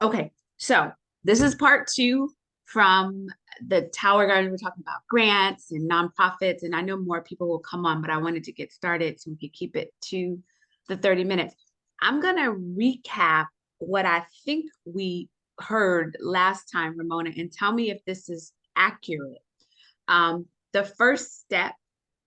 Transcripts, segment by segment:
Okay, so this is part two from the Tower Garden. We're talking about grants and nonprofits, and I know more people will come on, but I wanted to get started so we could keep it to the 30 minutes. I'm gonna recap what I think we heard last time, Ramona, and tell me if this is accurate. The first step,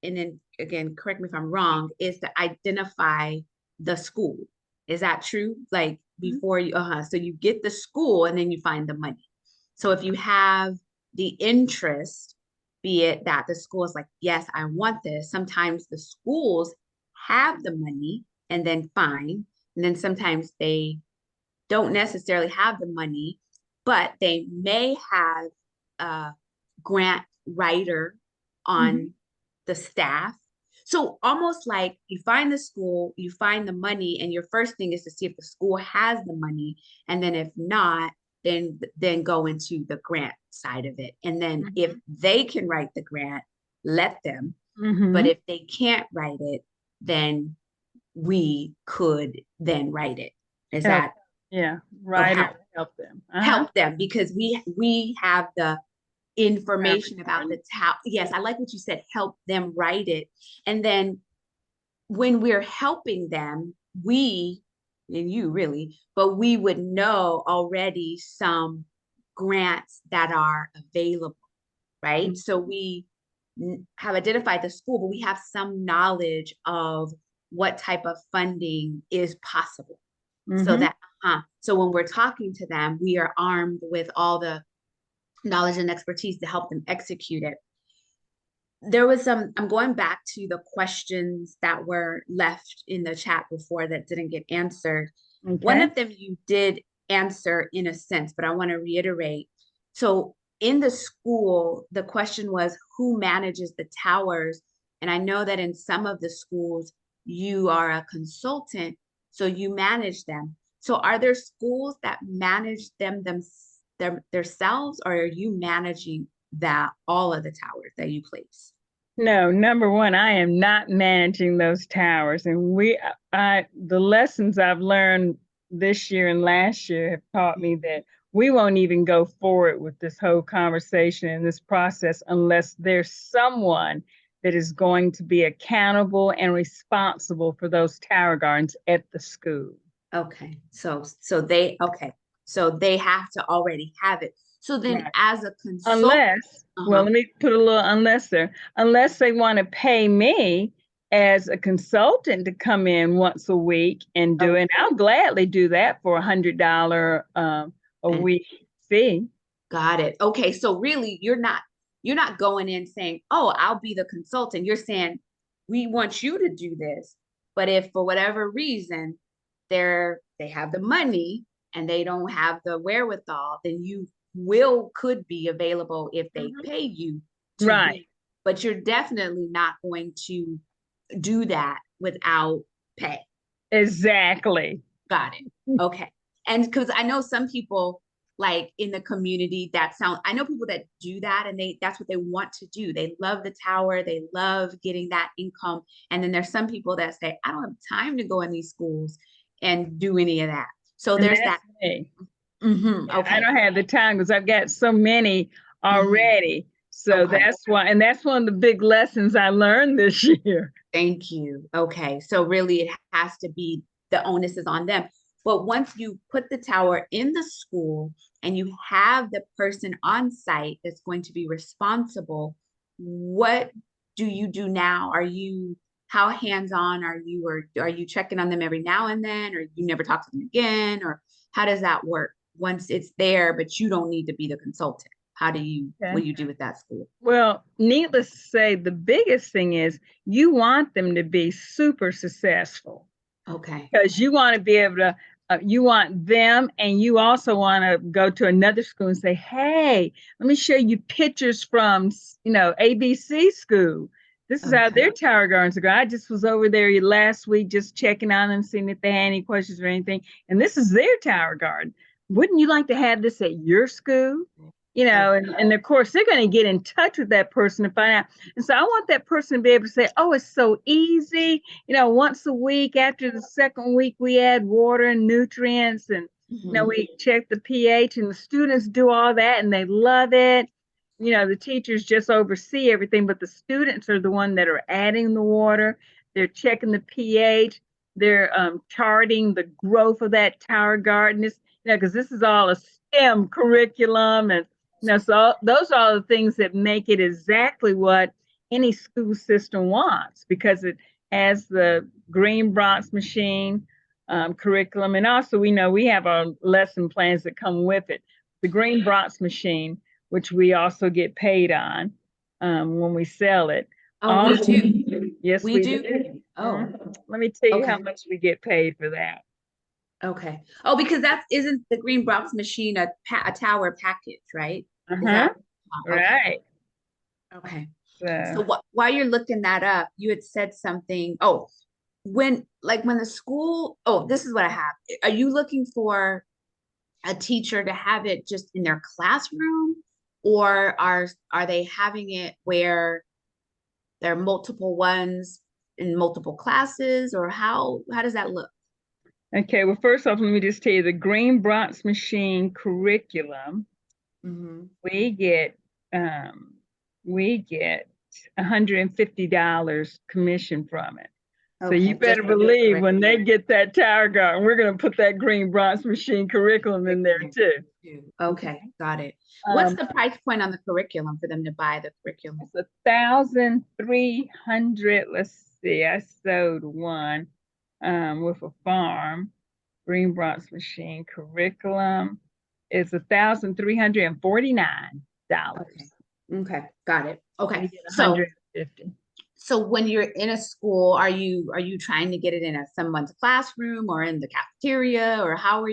and then again, correct me if I'm wrong, is to identify the school. Is that true? Like before you, so you get the school and then you find the money. So if you have the interest, be it that the school is like, yes, I want this. Sometimes the schools have the money and then fine. And then sometimes they don't necessarily have the money, but they may have a grant writer Mhm. on the staff. So almost like you find the school, you find the money, and your first thing is to see if the school has the money, and then if not, then go into the grant side of it. And then if Mhm. they can write the grant, let them. But Mhm. if they can't write it, then we could then write it. Is Help. that Yeah. or Writer help? to help them. Help them because we have the information about the Advertising. town. Yes, I like what you said, help them write it. And then when we're helping them, we and you really, but we would know already some grants that are available, right? So we have identified the school, but we have some knowledge of what type of funding is possible. So Mhm. that, so when we're talking to them, we are armed with all the knowledge and expertise to help them execute it. There was some, I'm going back to the questions that were left in the chat before that didn't get answered. One Okay. of them you did answer in a sense, but I want to reiterate. So in the school, the question was who manages the towers? And I know that in some of the schools, you are a consultant, so you manage them. So are there schools that manage themselves, or are you managing that all of the towers that you place? No, number one, I am not managing those towers, and the lessons I've learned this year and last year have taught me that we won't even go forward with this whole conversation and this process unless there's someone that is going to be accountable and responsible for those tower gardens at the school. Okay, so they have to already have it. So then Right. as a consult, Unless, well, uh-huh, let me put a little unless there, unless they want to pay me as a consultant to come in once a week and do it. okay, I'll gladly do that for $100 a and week fee. got it. Okay, so really you're not going in saying, "Oh, I'll be the consultant." You're saying, "We want you to do this." But if for whatever reason they have the money and they don't have the wherewithal, then you will could be available if they Mhm. pay you to Right. be, but you're definitely not going to do that without pay. Exactly. Got it. Okay. And because I know some people like in the community I know people that do that and that's what they want to do. They love the tower, they love getting that income. And then there's some people that say, I don't have time to go in these schools and do any of that. So And there's that. that's me. I Okay. don't have the time because I've got so many Hmm. already. So Okay. that's why, and that's one of the big lessons I learned this year. Thank you. Okay. So really it has to be the onus is on them. But once you put the tower in the school and you have the person on site that's going to be responsible, what do you do now? How hands-on are you, or are you checking on them every now and then, or you never talk to them again? Or how does that work once it's there, but you don't need to be the consultant? What Okay. do you do with that school? Well, needless to say, the biggest thing is you want them to be super successful Okay. because you want to be able to, you want them, and you also want to go to another school and say, hey, let me show you pictures from, ABC school. This is how Okay. their tower gardens are going. I just was over there last week just checking on them, seeing if they had any questions or anything. And this is their tower garden. Wouldn't you like to have this at your school? Okay. And of course they're going to get in touch with that person to find out. And so I want that person to be able to say, oh, it's so easy. Once a week after the second week, we add water and nutrients. And You know, Mhm. we check the pH and the students do all that and they love it. You know, the teachers just oversee everything, but the students are the one that are adding the water. They're checking the pH. They're charting the growth of that tower garden. It's, you know, because this is all a STEM curriculum, and you know, so those are all the things that make it exactly what any school system wants, because it has the Green Bronx machine curriculum. And also, we know we have our lesson plans that come with it. The Green Bronx machine, which we also get paid on when we sell it. Oh, we do. Yes, We we do. do. Oh, Let me tell you how okay. much we get paid for that. Okay. Oh, because that isn't the Green Box machine a tower package, right? Is Uh-huh. that okay? Right. Okay. So, So while you're looking that up, you had said something. Oh, when the school, oh, this is what I have. Are you looking for a teacher to have it just in their classroom, or are they having it where there are multiple ones in multiple classes, or how does that look? okay, well, first off, let me just tell you the Green Bronx machine curriculum, Hmm. we get um we get $150 commission from it. So you Okay, just better for the believe when curriculum. they get that tower garden, we're going to put that Green Bronx machine curriculum in there Curriculum too. too. Okay, got it. What's Um, the price point on the curriculum for them to buy the curriculum? it's 1,300. Let's see, I sold one with a farm. Green Bronx machine curriculum is $1,349. Okay. Okay, got it. Okay. We get So 150. so when you're in a school, are you trying to get it in someone's classroom or in the cafeteria, or how are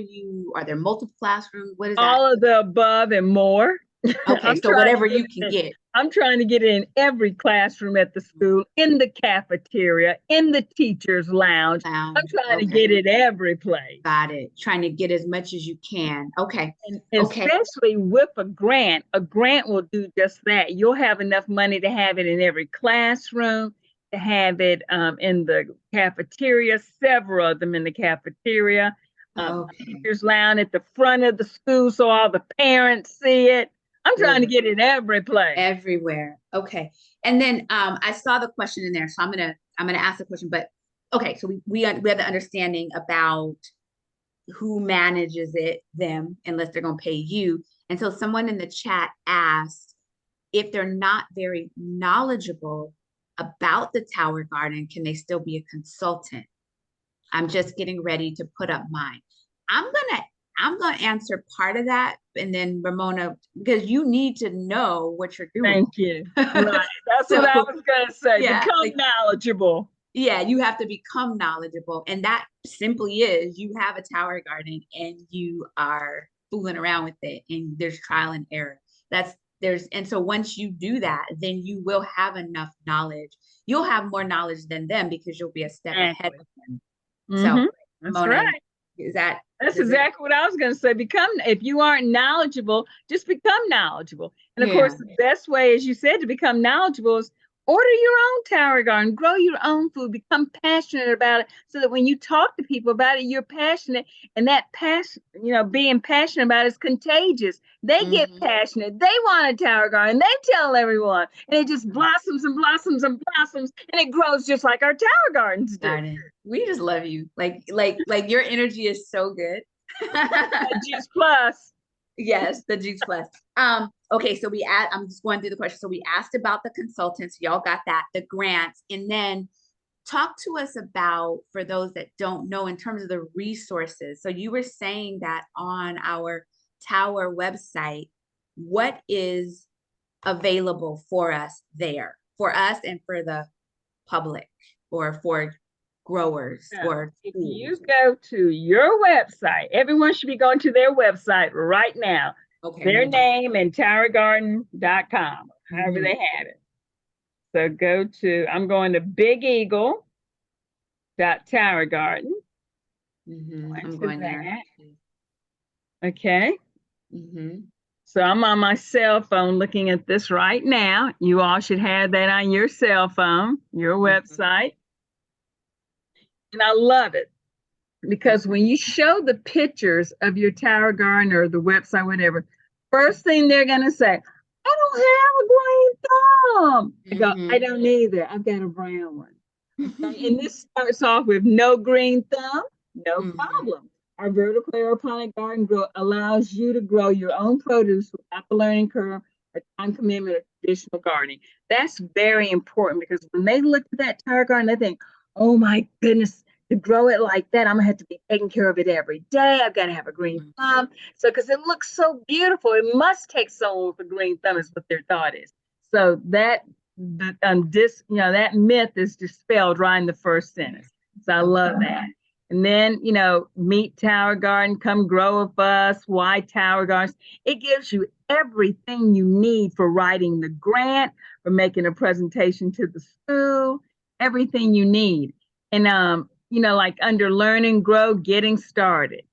there multiple classrooms? What is that? All of the above and more. Okay, I'm so trying to whatever get you can it. get. I'm trying to get it in every classroom at the school, in the cafeteria, in the teacher's lounge. I'm Lounge. trying to Okay, get it every place. got it. Trying to get as much as you can. Okay. And Okay. especially with a grant will do just that. You'll have enough money to have it in every classroom, to have it in the cafeteria, several of them in the cafeteria, Okay. teachers lounge at the front of the school so all the parents see it. I'm trying to Good. get it every place. Everywhere. Okay. And then I saw the question in there, so I'm gonna ask the question, but okay, so we have the understanding about who manages it, them, unless they're gonna pay you. And so someone in the chat asked if they're not very knowledgeable about the Tower Garden, can they still be a consultant? I'm just getting ready to put up mine. I'm gonna I'm gonna answer part of that, and then Ramona, because you need to know what you're doing. Thank you. Right. That's what I So was going to say. yeah, Become like knowledgeable. yeah, you have to become knowledgeable, and that simply is you have a tower garden and you are fooling around with it, and there's trial and error. That's there's and so once you do that, then you will have enough knowledge. You'll have more knowledge than them because you'll be a step ahead Exactly. of them. So, Mm-hmm. That's Mona, right. is that That's does it? exactly what I was going to say. If you aren't knowledgeable, just become knowledgeable. And of course, Yeah. the best way, as you said, to become knowledgeable is order your own tower garden, grow your own food, become passionate about it so that when you talk to people about it, you're passionate. And that passion, being passionate about it is contagious. They get Mm-hmm. passionate. They want a tower garden. They tell everyone. And it just blossoms and blossoms and blossoms. And it grows just like our tower gardens do. Garden. We just love you. Like your energy is so good. Juice Plus. Yes, the Juice Plus. Okay, so I'm just going through the questions. So we asked about the consultants, y'all got that, the grants, and then talk to us about, for those that don't know, in terms of the resources. So you were saying that on our tower website, what is available for us there, for us and for the public, or for growers Yeah. or If you schools? go to your website, everyone should be going to their website right now. Okay, Their we'll do. name and towergarden.com, however Mhm. they have it. So I'm going to Big Eagle Tower Garden. I'm Went to going there. that. Okay. Mm-hmm. So I'm on my cell phone looking at this right now. You all should have that on your cell phone, your Mm-hmm. website. And I love it. because when you show the pictures of your tower garden or the website, whatever, first thing they're gonna say, I don't have a green thumb. I go, I don't either. I've got a brown one. Okay? And this starts off with no green thumb, no problem. Our vertical aeroponic garden allows you to grow your own produce without the learning curve or time commitment of traditional gardening. That's very important because when they look at that tower garden, they think, oh my goodness, to grow it like that, I'm gonna have to be taking care of it every day. I've got to have a green thumb. So, because it looks so beautiful, it must take someone with a green thumb, is what their thought is. So that that myth is dispelled right in the first sentence. So I love that. And then, meet Tower Garden, come grow with us. Why Tower Gardens? It gives you everything you need for writing the grant, for making a presentation to the school, everything you need. And like under Learn and Grow, getting started.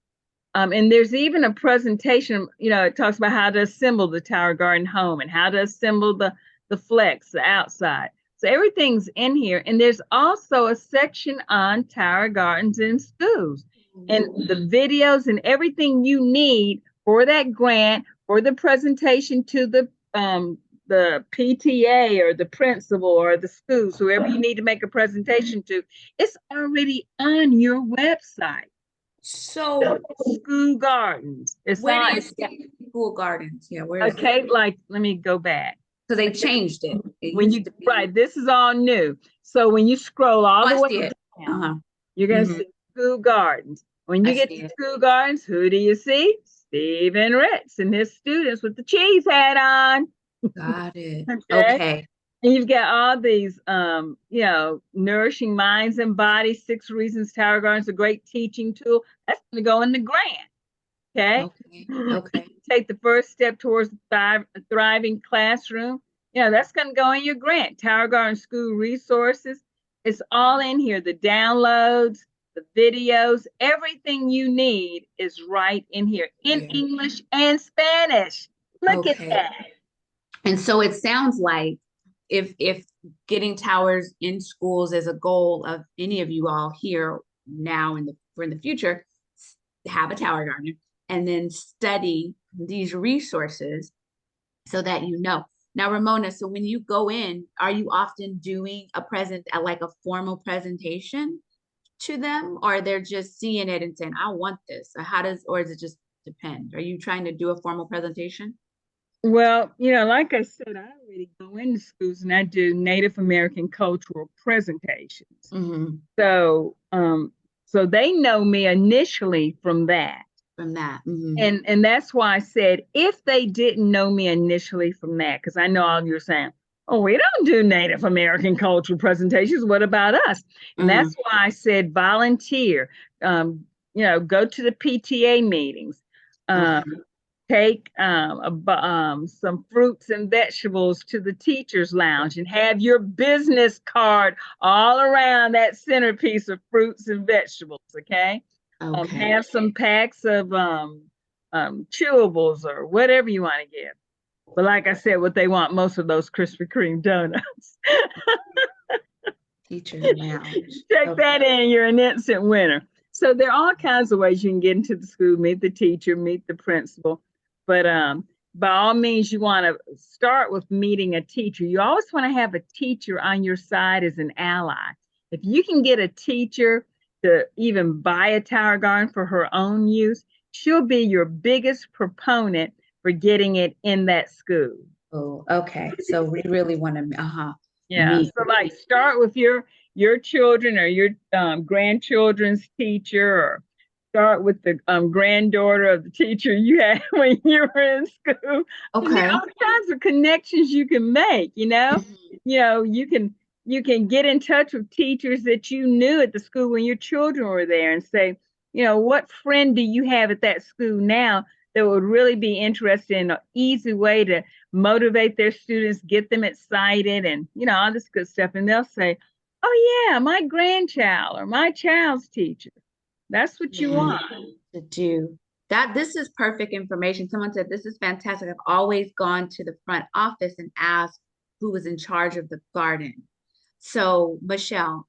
And there's even a presentation, it talks about how to assemble the Tower Garden home and how to assemble the flex, the outside. So everything's in here. And there's also a section on Tower Gardens in schools and the videos and everything you need for that grant, for the presentation to the PTA or the principal or the schools, whoever you need to make a presentation to, it's already on your website. So School Gardens. It's where not do you see School Gardens? Yeah, where is okay, let me go back. So they changed it. Right, this is all new. So when you scroll all the way down, you're gonna see School Gardens. When you get to School Gardens, who do you see? Stephen Ritz and his students with the cheese hat on. Got it. Okay. And you've got all these, nourishing minds and bodies, 6 reasons Tower Garden's a great teaching tool. That's going to go in the grant. Okay. Take the first step towards a thriving classroom. That's going to go in your grant. Tower Garden School Resources. It's all in here. The downloads, the videos, everything you need is right in here in English and Spanish. Look at that. And so it sounds like if getting towers in schools is a goal of any of you all here now in the future, have a tower garden and then study these resources so that Now, Ramona, so when you go in, are you often doing like a formal presentation to them, or they're just seeing it and saying, I want this? Or does it just depend? Are you trying to do a formal presentation? Well, like I said, I already go into schools and I do Native American cultural presentations. So they know me initially from that. And that's why I said, if they didn't know me initially from that, because I know all you're saying, oh, we don't do Native American cultural presentations. What about us? And that's why I said volunteer, go to the PTA meetings, take some fruits and vegetables to the teacher's lounge and have your business card all around that centerpiece of fruits and vegetables, okay? Have some packs of chewables or whatever you want to give. But like I said, what they want most of those Krispy Kreme donuts. Teacher's lounge. Check that in, you're an instant winner. So there are all kinds of ways you can get into the school, meet the teacher, meet the principal. But by all means, you want to start with meeting a teacher. You always want to have a teacher on your side as an ally. If you can get a teacher to even buy a tower garden for her own use, she'll be your biggest proponent for getting it in that school. Oh, okay. So we really want to, Yeah. So like start with your children or your grandchildren's teacher, or start with the granddaughter of the teacher you had when you were in school. Okay. There are all kinds of connections you can make, you can get in touch with teachers that you knew at the school when your children were there and say, what friend do you have at that school now that would really be interested in an easy way to motivate their students, get them excited and, all this good stuff. And they'll say, oh yeah, my grandchild or my child's teacher. That's what you want to do. This is perfect information. Someone said, this is fantastic. I've always gone to the front office and asked who was in charge of the garden. So Michelle,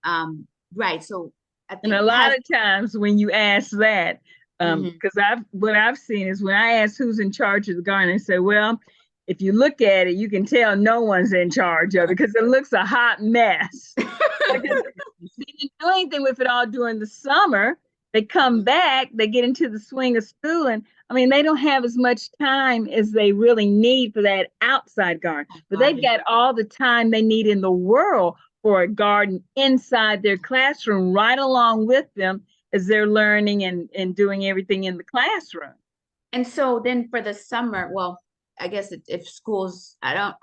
right. So I And think a it lot has. of times when you ask that, Mhm. because what I've seen is when I ask who's in charge of the garden, they say, well, if you look at it, you can tell no one's in charge of it because it looks a hot mess. Because they didn't do anything with it all during the summer. They come back, they get into the swing of school, and I mean, they don't have as much time as they really need for that outside garden, but they've got all the time they need in the world for a garden inside their classroom, right along with them as they're learning and doing everything in the classroom. And so then for the summer, well, I guess if schools, I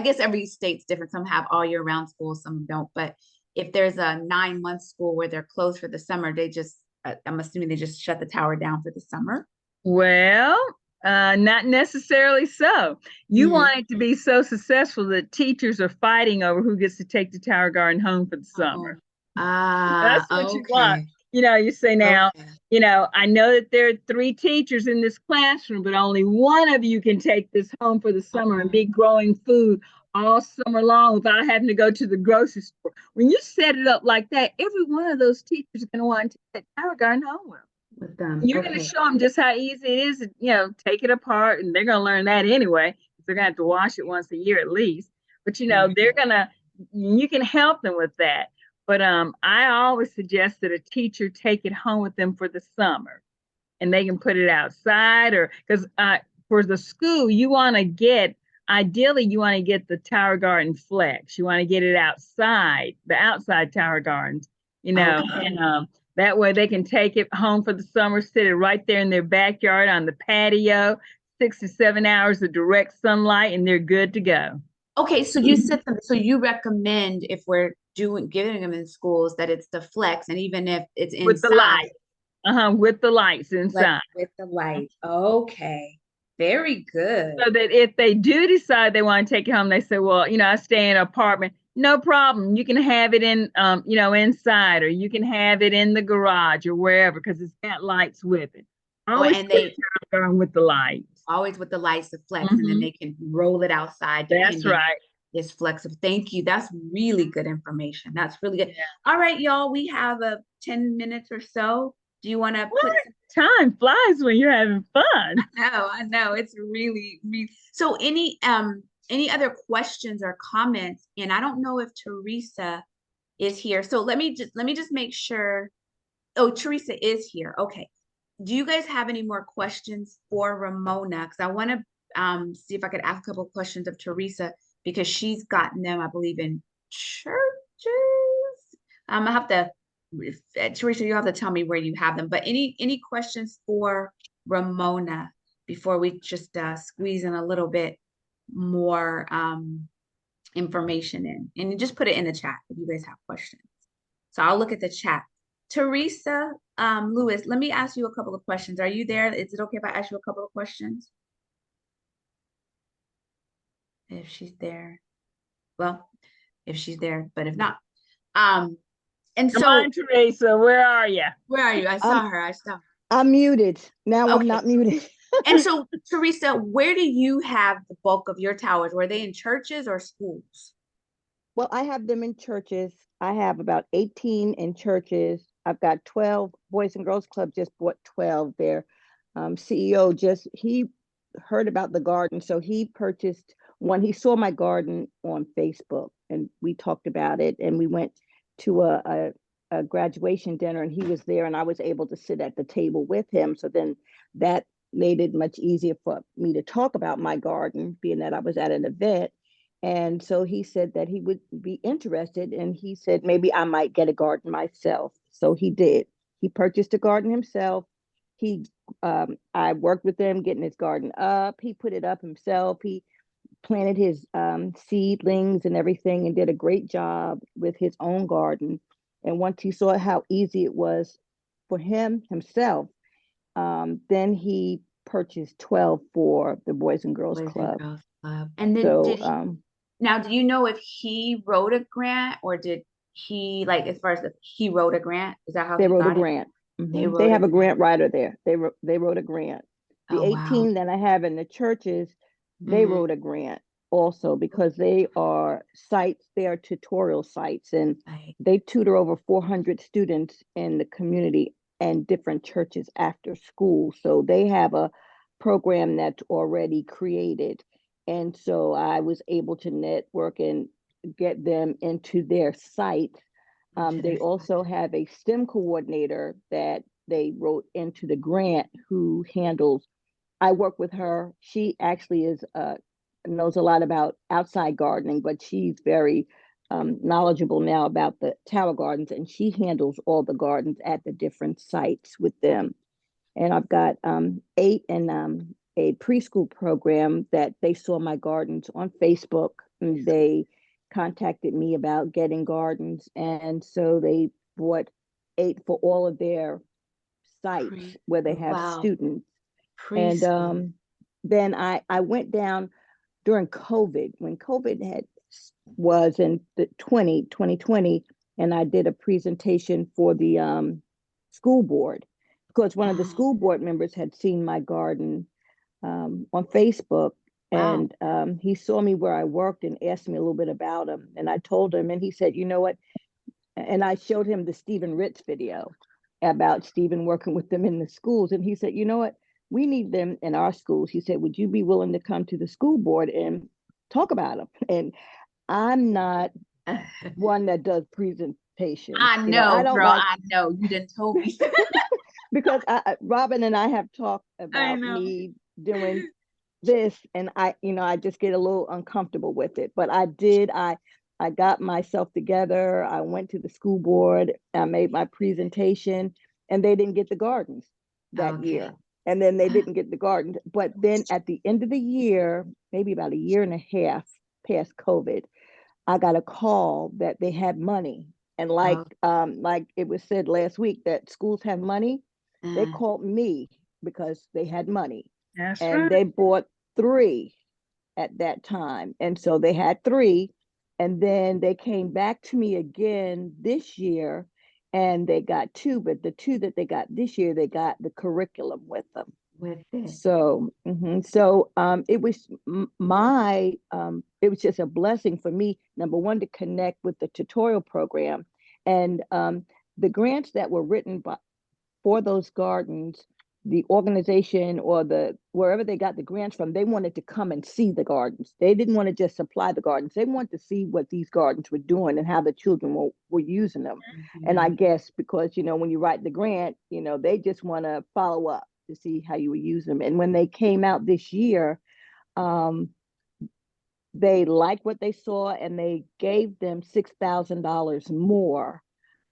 guess every state's different. Some have all year round schools, some don't. But if there's a 9 month school where they're closed for the summer, they just, I'm assuming they just shut the tower down for the summer. Well, not necessarily so. You Mhm. want it to be so successful that teachers are fighting over who gets to take the Tower Garden home for the Oh, summer. ah, That's what you want. okay. You say now, Okay. I know that there are three teachers in this classroom, but only one of you can take this home for the summer and be growing food all summer long without having to go to the grocery store. When you set it up like that, every one of those teachers is going to want to take that Tower Garden home with them. With them. You're going to Okay. show them just how easy it is to, take it apart, and they're going to learn that anyway. They're going to have to wash it once a year at least. But they're going to, you can help them with that. But I always suggest that a teacher take it home with them for the summer, and they can put it outside, or because for the school, ideally you want to get the Tower Garden Flex. You want to get it outside, the outside Tower Gardens, Okay. and that way they can take it home for the summer, sit it right there in their backyard on the patio, 6 to 7 hours of direct sunlight, and they're good to go. Okay, so you said them, so you recommend if we're giving them in schools that it's the flex, and even if it's With the inside, light, with the lights flex inside. with the light. Okay, very good. So that if they do decide they want to take it home, they say, well, I stay in an apartment. No problem. You can have it in, inside, or you can have it in the garage or wherever because it's got lights with it. Oh, Always and put they it on with the lights. always with the lights, the flex, and then Hmm. they can roll it outside That's depending. right. It's flexible. Thank you. That's really good information. That's really good. Yeah. All right, y'all. We have 10 minutes or so. Do you want to What? put Time flies when you're having fun. No, I know it's really so any other questions or comments? And I don't know if Teresa is here. So let me just make sure. Oh, Teresa is here. Okay. Do you guys have any more questions for Ramona? Because I want to see if I could ask a couple of questions of Teresa because she's gotten them, I believe, in churches. I have to Teresa, you have to tell me where you have them. But any questions for Ramona before we just squeeze in a little bit more information in, and just put it in the chat if you guys have questions. So I'll look at the chat. Teresa Lewis, let me ask you a couple of questions. Are you there? Is it okay if I ask you a couple of questions? If she's there. Well, if she's there, but if not. Um, and Come so on, Teresa. Where are you? where are you? I I'm saw her. I saw her. I'm muted. Now I'm Okay. not muted. And so, Teresa, where do you have the bulk of your towers? Were they in churches or schools? Well, I have them in churches. I have about 18 in churches. I've got 12 Boys and Girls Club just bought 12. Their CEO he heard about the garden, so he purchased one. He saw my garden on Facebook, and we talked about it. And we went to a graduation dinner, and he was there, and I was able to sit at the table with him. So then that made it much easier for me to talk about my garden, being that I was at an event. And so he said that he would be interested. And he said, maybe I might get a garden myself. So he did. He purchased a garden himself. I worked with him getting his garden up. He put it up himself. He planted his seedlings and everything and did a great job with his own garden. And once he saw how easy it was for himself, then he purchased 12 for the Boys and Girls Boys and Club. Girls Club. And then So did he now do you know if he wrote a grant or did he like as far as he wrote a grant? Is that how they he wrote a got it? grant. They They wrote a have a grant. grant writer there. They wrote a grant. The Oh wow. 18 that I have in the churches, they Hmm. wrote a grant also because they are sites, they are tutorial sites, and Right. they tutor over 400 students in the community and different churches after school. So they have a program that's already created. And so I was able to network and get them into their site. Into They their also have a STEM coordinator that they wrote into the grant who handles. I work with her. She actually is knows a lot about outside gardening, but she's very knowledgeable now about the Tower Gardens, and she handles all the gardens at the different sites with them. And I've got 8 and a preschool program that they saw my gardens on Facebook, and they contacted me about getting gardens, and so they bought 8 for all of their sites where they have Wow. students. And Preschool. then I went down during COVID, when COVID had was in the 2020, and I did a presentation for the school board because one of the Wow. school board members had seen my garden on Facebook, Wow. and he saw me where I worked and asked me a little bit about him. And I told him, and he said, you know what? And I showed him the Stephen Ritz video about Stephen working with them in the schools. And he said, you know what? We need them in our schools. He said, would you be willing to come to the school board and talk about them? And I'm not one that does presentations. I You know, I know, don't girl. like I know. You didn't told me. because Robin and I have talked I about know. me doing this, and I just get a little uncomfortable with it. But I got myself together. I went to the school board. I made my presentation, and they didn't get the gardens that Okay. year. And then they didn't get the gardens. But then at the end of the year, maybe about a year and a half past COVID, I got a call that they had money. And Oh, like it was said last week that schools have money, they uh, called me because they had money, That's and right. they bought 3 at that time. And so they had 3, and then they came back to me again this year and they got 2, but the 2 that they got this year, they got the curriculum with them. with it. So it was it was just a blessing for me, number one, to connect with the tutorial program, and the grants that were written for those gardens, the organization or the wherever they got the grants from, they wanted to come and see the gardens. They didn't want to just supply the gardens. They wanted to see what these gardens were doing and how the children were using them. And I Mhm. guess because, when you write the grant, they just want to follow up to see how you would use them. And when they came out this year, um, they liked what they saw and they gave them $6,000 more,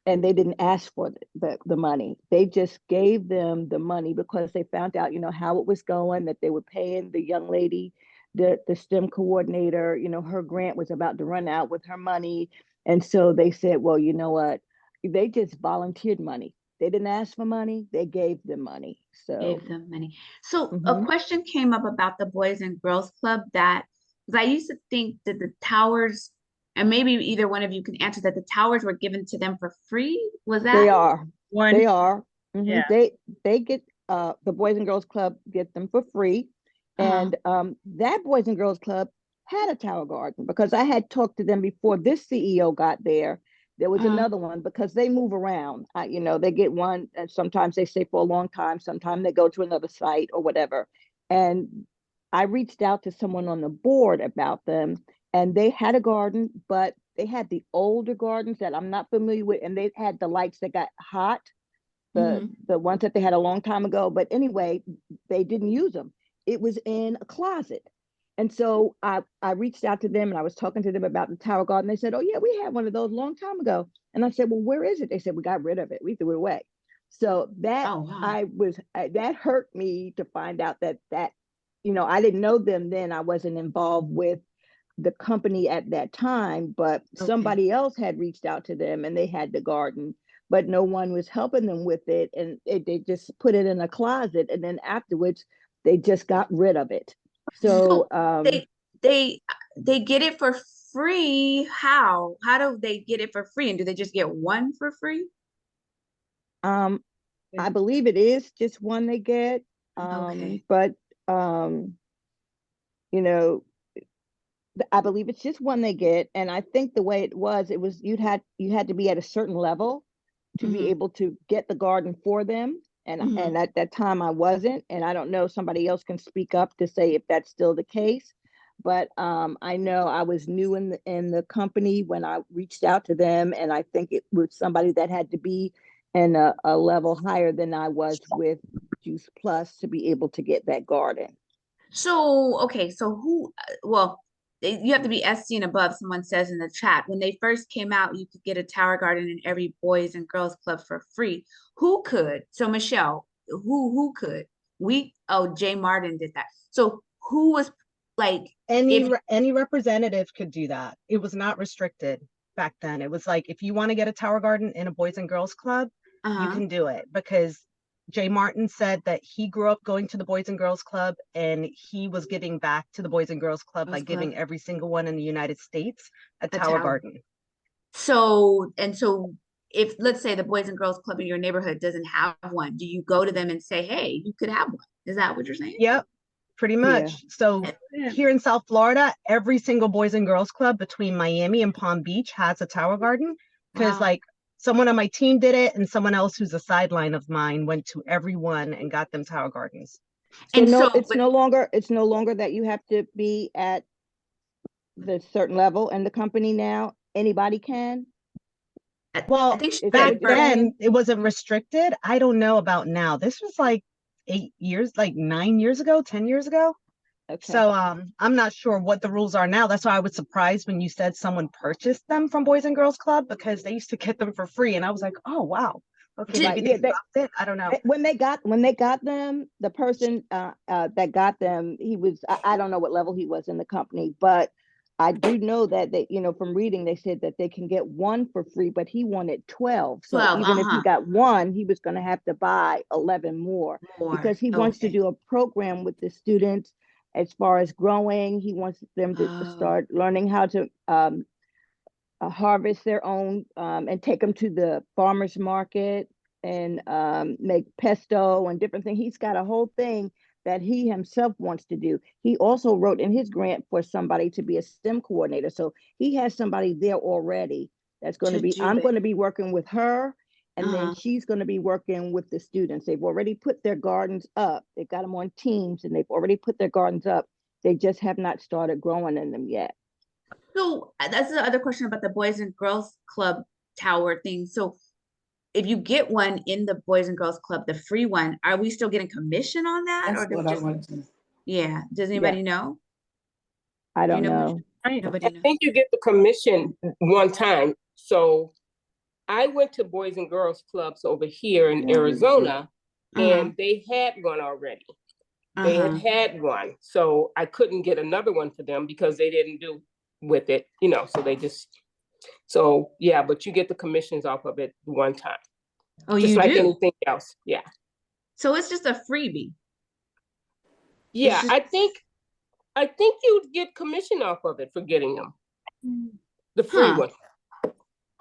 and they didn't ask for the money. They just gave them the money because they found out, how it was going, that they were paying the young lady, the STEM coordinator, her grant was about to run out with her money. And so they said, well, you know what? They just volunteered money. They didn't ask for money. They gave them money. So, Gave them money. So a mhm. question came up about the Boys and Girls Club that, because I used to think that the towers, and maybe either one of you can answer that the towers were given to them for free. Was They that? are. One, They are. yeah. They get the Boys and Girls Club get them for free, Uh-huh. and that Boys and Girls Club had a Tower Garden because I had talked to them before this CEO got there. There was Uh-huh. another one because they move around. They get one, and sometimes they stay for a long time. Sometimes they go to another site or whatever. And I reached out to someone on the board about them, and they had a garden, but they had the older gardens that I'm not familiar with, and they had the lights that got hot, the Hmm. the ones that they had a long time ago. But anyway, they didn't use them. It was in a closet. And so I reached out to them and I was talking to them about the Tower Garden. They said, oh yeah, we had one of those a long time ago. And I said, well, where is it? They said, we got rid of it. We threw it away. So Oh, wow. that hurt me to find out that I didn't know them then. I wasn't involved with the company at that time, but Okay. somebody else had reached out to them and they had the garden, but no one was helping them with it. And they just put it in a closet. And then afterwards, they just got rid of it. So So they they they get it for free. How? How do they get it for free? And do they just get one for free? um, I believe it is just one they get. Okay. But, um, you know, I believe it's just one they get, and I think the way it was you had to be at a certain level to be Mhm. able to get the garden for them. Mhm. And at that time I wasn't, and I don't know, somebody else can speak up to say if that's still the case. But I know I was new in the company when I reached out to them, and I think it was somebody that had to be in a level higher than I was with Juice Plus to be able to get that garden. So, okay, so well, you have to be SC and above, someone says in the chat. When they first came out, you could get a tower garden in every boys and girls club for free. Who could? So, Michelle, who could? Jay Martin did that. So, who was like, if, Any representative could do that. It was not restricted back then. It was like, if you want to get a tower garden in a boys and girls club, you uh-huh, can do it, because Jay Martin said that he grew up going to the Boys and Girls Club, and he was giving back to the Boys and Girls Club by girls club, giving every single one in the United States a a tower tower. garden. So if let's say the Boys and Girls Club in your neighborhood doesn't have one, do you go to them and say, hey, you could have one? Is that what you're saying? Yep, pretty Yeah. much. So Yeah. here in South Florida, every single Boys and Girls Club between Miami and Palm Beach has a tower garden, because Wow. like someone on my team did it, and someone else who's a sideline of mine went to every one and got them tower gardens. So And no, so, but it's no longer that you have to be at the certain level in the company now. Anybody can. I Well, think she Is that said back what you're first. then saying? it wasn't restricted. I don't know about now. This was like 8 years, like 9 years ago, 10 years ago. Okay. So I'm not sure what the rules are now. That's why I was surprised when you said someone purchased them from Boys and Girls Club, because they used to get them for free. And I was like, oh wow. Okay, Did, maybe Right. Yeah. they dropped it. I don't know. When they got them, the person that got them, I don't know what level he was in the company, but I do know that they, from reading, they said that they can get one for free, but he wanted 12. So 12, even if he uh-huh, got one, he was going to have to buy 11 more, more. because he wants to Okay. do a program with the students as far as growing. He wants them to Oh, start learning how to harvest their own, and take them to the farmers market, and make pesto and different things. He's got a whole thing that he himself wants to do. He also wrote in his grant for somebody to be a STEM coordinator. So he has somebody there already that's going to to be, do I'm it. going to be working with her. And then Uh-huh. she's going to be working with the students. They've already put their gardens up. They've got them on teams, and they've already put their gardens up. They just have not started growing in them yet. So that's the other question about the Boys and Girls Club tower thing. So if you get one in the Boys and Girls Club, the free one, are we still getting commission on that? That's Or do we what I just, wanted to. yeah. Does Yeah, anybody know? I Do you don't know, Michelle? know. I, Nobody I knows. think you get the commission one time. So I went to Boys and Girls Clubs over here in Arizona, Uh-huh. and they had one already. They Uh-huh. had one. So I couldn't get another one for them because they didn't do with it, so they just, so yeah, but you get the commissions off of it one time, Oh, just you like do. anything else. Yeah. So it's just a freebie. It's Yeah, just I think you'd get commission off of it for getting them, the free huh. one.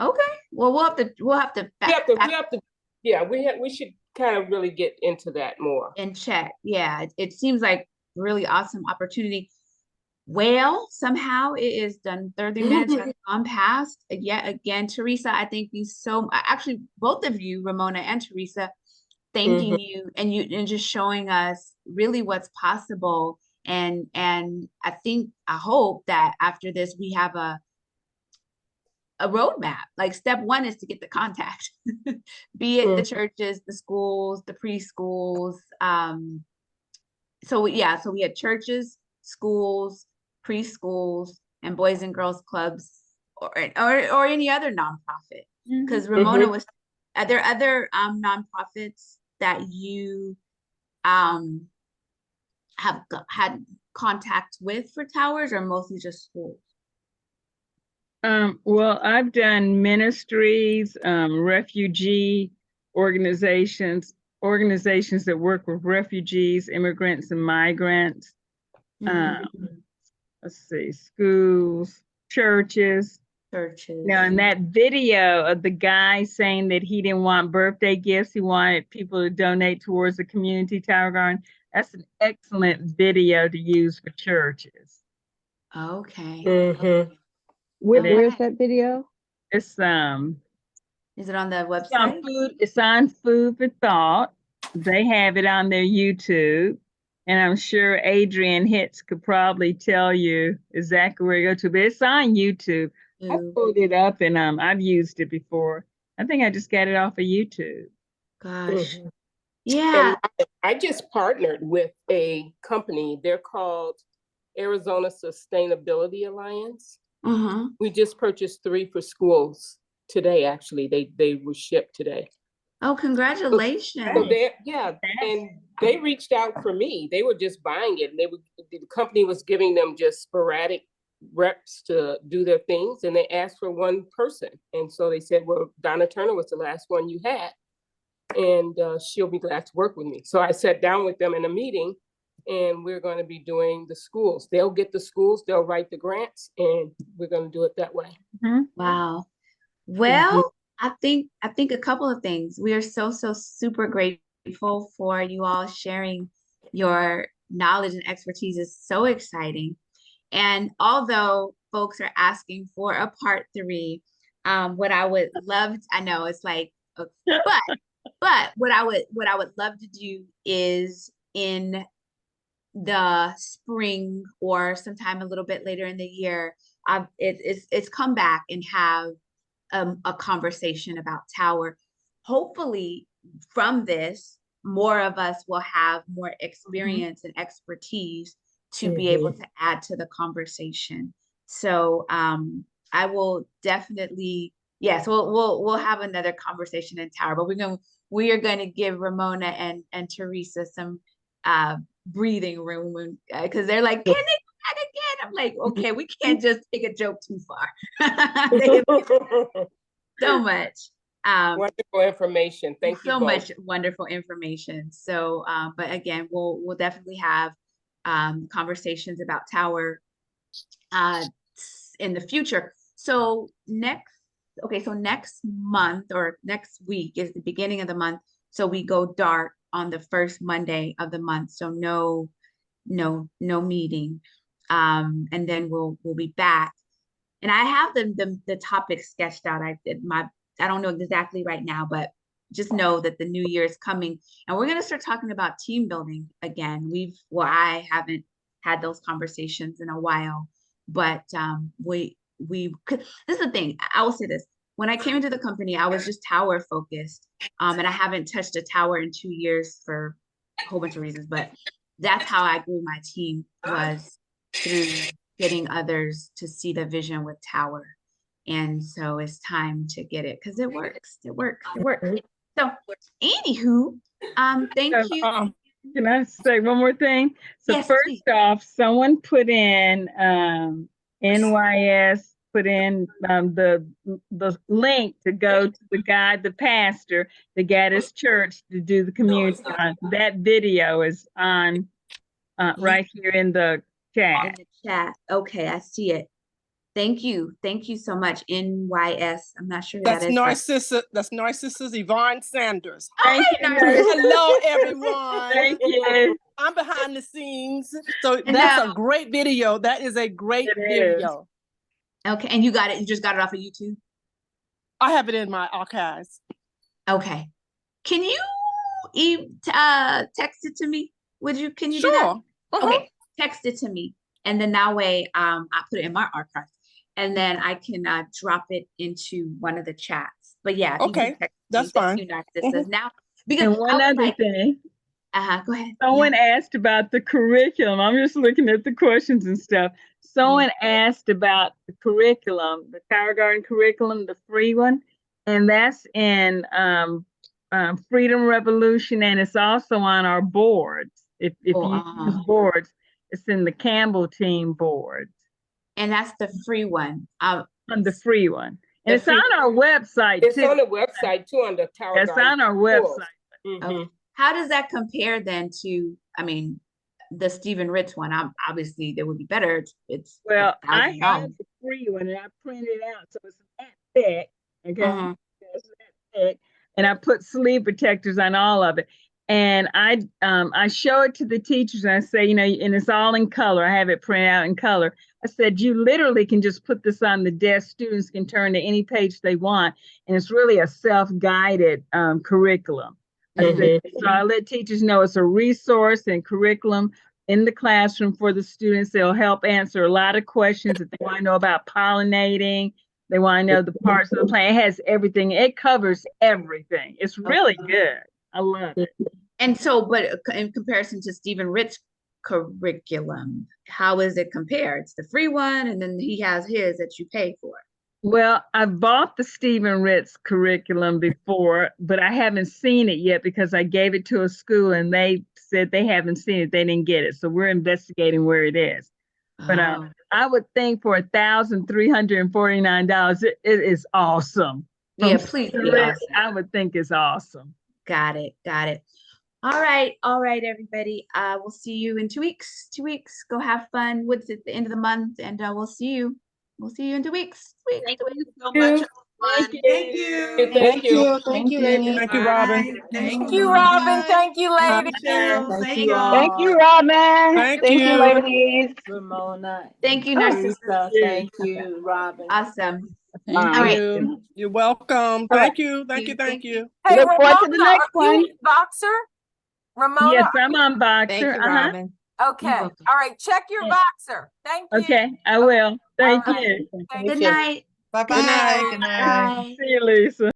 Okay. Well, we'll have to We have to, yeah, we should kind of really get into that more. and check. Yeah, it seems like really awesome opportunity. Well, somehow it is done. 30 minutes has gone past. Yet again, Teresa, I thank you actually both of you, Ramona and Teresa, thanking you and just showing us really what's possible. And I hope that after this we have a roadmap. Like step one is to get the contact, be it the churches, the schools, the preschools. So yeah, so we had churches, schools, preschools, and boys and girls clubs, or any other nonprofit. Because Ramona was, are there other nonprofits that you um have had contact with for towers, or mostly just schools? well, I've done ministries, refugee organizations, organizations that work with refugees, immigrants, and migrants. Mhm. Let's see, schools, churches. Churches. Now, in that video of the guy saying that he didn't want birthday gifts, he wanted people to donate towards the community tower garden. That's an excellent video to use for churches. Okay. Mhm. Where's Alright. that video? It's Is it on the it's on website? Food for Thought. They have it on their YouTube. And I'm sure Adrian Hitz could probably tell you exactly where to go to, but it's on YouTube. I Ooh, pulled it up and I've used it before. I think I just got it off of YouTube. gosh. Mhm. Yeah. And I just partnered with a company. They're called Arizona Sustainability Alliance. Mm-hmm. We just purchased 3 for schools today, actually. They were shipped today. Oh, So congratulations. yeah, and they reached out for me. They were just buying it, and the company was giving them just sporadic reps to do their things, and they asked for one person. And so they said, well, Donna Turner was the last one you had, and she'll be glad to work with me. So I sat down with them in a meeting, and we're going to be doing the schools. They'll get the schools, they'll write the grants, and we're going to do it that way. Mhm. Wow. Mhm. Well, I think a couple of things. We are so super grateful for you all sharing your knowledge and expertise is so exciting. And although folks are asking for a part 3, what I would love, I know it's like, but what I would love to do is in the spring or sometime a little bit later in the year, it's come back and have a conversation about Tower. Hopefully, from this, more of us will have more experience and expertise to be able to add to the conversation. So I will definitely, yes, we'll have another conversation in Tower, but we are going to give Ramona and Teresa some breathing room because they're like, can they do that again? I'm like, okay, we can't just take a joke too far. So much. Wonderful information. Thank you So both. much wonderful information. So, but again, we'll definitely have conversations about Tower in the future. So next month or next week is the beginning of the month. So we go dark on the first Monday of the month. So no meeting. And then we'll be back. And I have the topic sketched out. I don't know exactly right now, but just know that the new year is coming and we're going to start talking about team building again. I haven't had those conversations in a while, but this is the thing. I will say this. When I came into the company, I was just tower focused. And I haven't touched a tower in 2 years for a whole bunch of reasons, but that's how I grew my team, was through getting others to see the vision with Tower. And so it's time to get it because it works. It works. It works. So, anywho, thank you. Can I say one more thing? So Yes, first please. off, someone put in NYS, put in the link to go to the guide, the pastor, the Gaddis Church to do the community. That video is on right here in the In chat. the chat. Okay, I see it. Thank you. Thank you so much. NYS. I'm not sure who That's that is. Narcissa. That's Narcissus Yvonne Sanders. Thank Hey, you, Narcissa. Hello, everyone. Thank you. I'm behind the scenes, so I that's a know. great video. That is a great It is. video. Okay, and you got it. You just got it off of YouTube. I have it in my archives. Okay. Can you text it to me? Can you do that? Sure. Okay, text it to me. And then that way I put it in my archive. And then I can drop it into one of the chats. But yeah, if you Okay, can text me, that's thank fine. you, Narcissus. Now, because And I one was other like, thing, go ahead. someone asked about the curriculum. I'm just looking at the questions and stuff. Someone asked about the curriculum, the Tower Garden curriculum, the free one, and that's in Freedom Revolution, and it's also on our boards. If you use boards, it's in the Campbell team boards. And that's the free one. On the free one. And The it's on our website It's too. on the website too, on the Tower It's Garden on our schools. website. Mhm. How does that compare then to, I mean, the Stephen Ritz one? Obviously, there would be better. It's Well, I $1,000. have the free one and I printed it out, so it's that thick. Okay, it's that thick, and I put sleeve protectors on all of it. And I show it to the teachers and I say, and it's all in color. I have it printed out in color. I said, you literally can just put this on the desk. Students can turn to any page they want. And it's really a self-guided curriculum. I said, so I let teachers know it's a resource and curriculum in the classroom for the students. They'll help answer a lot of questions if they want to know about pollinating. They want to know the parts of the plant. It has everything. It covers everything. It's really good. I love it. And so, but in comparison to Stephen Ritt's curriculum, how is it compared? It's the free one, and then he has his that you pay for. Well, I bought the Stephen Ritz curriculum before, but I haven't seen it yet because I gave it to a school and they said they haven't seen it. They didn't get it. So we're investigating where it is. But Oh, I would think for $1,349, it is awesome. yeah, From please Stephen be Ritz, awesome. I would think it's awesome. Got it. Got it. All right, everybody. We'll see you in 2 weeks. 2 weeks. Go have fun. Woods at the end of the month, and we'll see you. We'll see you in 2 weeks. Thank you so much. Thank everyone. you. Thank you. Thank you, ladies. Thank you, Robin. Thank you, Robin. Thank you, Bye, ladies. Michelle. Thank you all. Thank you, Robin. Thank Thank you, you. ladies. Ramona. Thank you, Narcissus. Teresa, thank you, Robin. Awesome. Thank All right. you. You're welcome. All right. Thank you. Thank you. Thank you. Hey, Look forward to the Ramona, next are you one. in Boxer? Ramona? Yes, I'm on Boxer. Robin. Okay. You're All welcome. right. Check your Yeah. Boxer. Thank you. Okay, I will. Thank All right. you. Thank Good you. night. Bye-bye. Good night. Good night. Bye. See you, Lisa.